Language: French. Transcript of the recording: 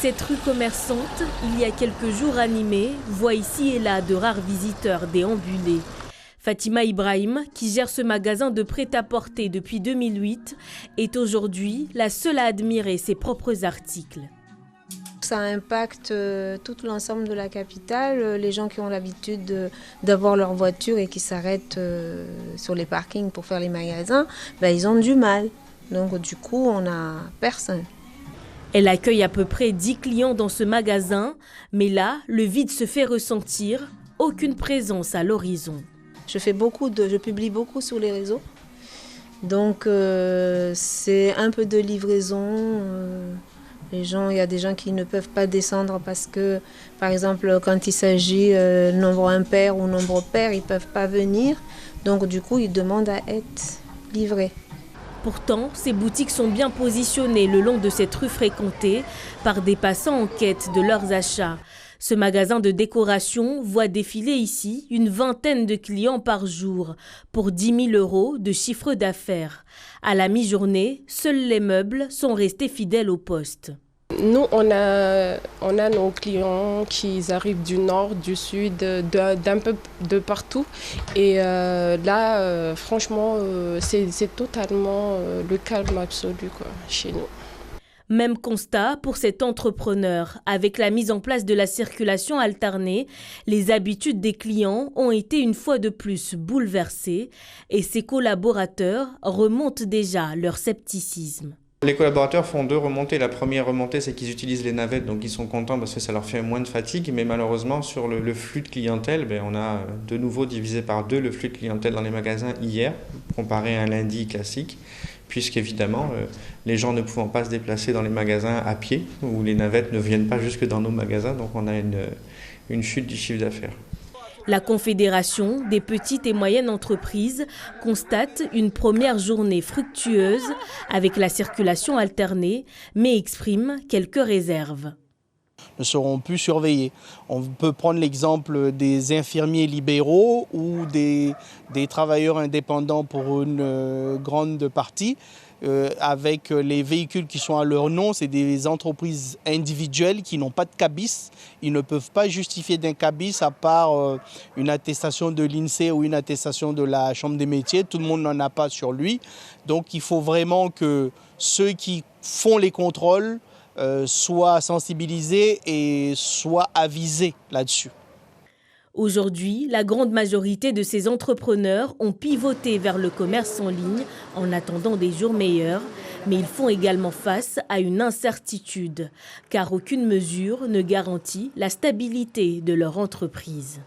Cette rue commerçante, il y a quelques jours animée, voit ici et là de rares visiteurs déambuler. Fatima Ibrahim, qui gère ce magasin de prêt-à-porter depuis 2008, est aujourd'hui la seule à admirer ses propres articles. Ça impacte tout l'ensemble de la capitale. Les gens qui ont l'habitude d'avoir leur voiture et qui s'arrêtent sur les parkings pour faire les magasins, ils ont du mal. Donc du coup, on n'a personne. Elle accueille à peu près 10 clients dans ce magasin, mais là, le vide se fait ressentir. Aucune présence à l'horizon. Je publie beaucoup sur les réseaux. Donc c'est un peu de livraison. Il y a des gens qui ne peuvent pas descendre parce que, par exemple, quand il s'agit nombre impair ou nombre pair, ils ne peuvent pas venir. Donc du coup, ils demandent à être livrés. Pourtant, ces boutiques sont bien positionnées le long de cette rue fréquentée par des passants en quête de leurs achats. Ce magasin de décoration voit défiler ici une vingtaine de clients par jour pour 10 000 € de chiffre d'affaires. À la mi-journée, seuls les meubles sont restés fidèles au poste. Nous, on a nos clients qui arrivent du nord, du sud, d'un peu de partout. Et là, franchement, c'est totalement le calme absolu chez nous. Même constat pour cet entrepreneur. Avec la mise en place de la circulation alternée, les habitudes des clients ont été une fois de plus bouleversées et ses collaborateurs remontent déjà leur scepticisme. Les collaborateurs font deux remontées. La première remontée, c'est qu'ils utilisent les navettes, donc ils sont contents parce que ça leur fait moins de fatigue. Mais malheureusement, sur le flux de clientèle, on a de nouveau divisé par 2 le flux de clientèle dans les magasins hier, comparé à un lundi classique, puisqu'évidemment, les gens ne pouvant pas se déplacer dans les magasins à pied, ou les navettes ne viennent pas jusque dans nos magasins, donc on a une chute du chiffre d'affaires. La Confédération des petites et moyennes entreprises constate une première journée fructueuse avec la circulation alternée, mais exprime quelques réserves. Ne seront plus surveillés. On peut prendre l'exemple des infirmiers libéraux ou des travailleurs indépendants pour une grande partie. Avec les véhicules qui sont à leur nom, c'est des entreprises individuelles qui n'ont pas de cabis. Ils ne peuvent pas justifier d'un cabis à part une attestation de l'INSEE ou une attestation de la Chambre des métiers. Tout le monde n'en a pas sur lui. Donc il faut vraiment que ceux qui font les contrôles soient sensibilisés et soient avisés là-dessus. Aujourd'hui, la grande majorité de ces entrepreneurs ont pivoté vers le commerce en ligne en attendant des jours meilleurs, mais ils font également face à une incertitude, car aucune mesure ne garantit la stabilité de leur entreprise.